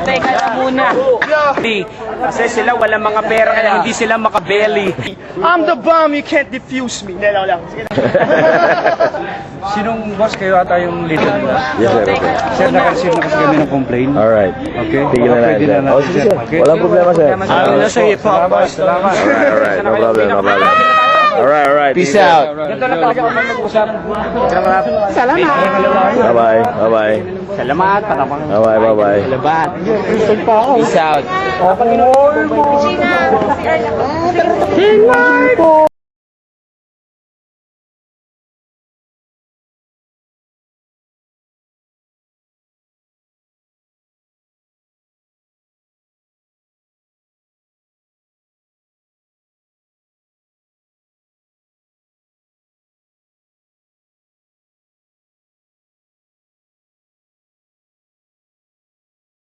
Teka lang muna. Kasi sila walang mga pera kaya hindi sila makabeli. I'm the bomb, you can't defuse me. Hindi lang. Sinong boss kayo ata yung leader nila? Yes, sir. Okay. Sir, nakareceive na kasi kami ng complaint. Alright. Okay. Tigil na Pwede natin. na Oh, natin, sige, sir. sir. Okay. Walang problema, sir. Nasa hip-hop. Salamat. Alright. No problem, no problem. Alright. Peace out. Ganito lang talaga ako mag-usap. Bye-bye. Bye-bye. Salamat. Bye-bye. Bye-bye. Salamat. Peace out. Gina, si Erla.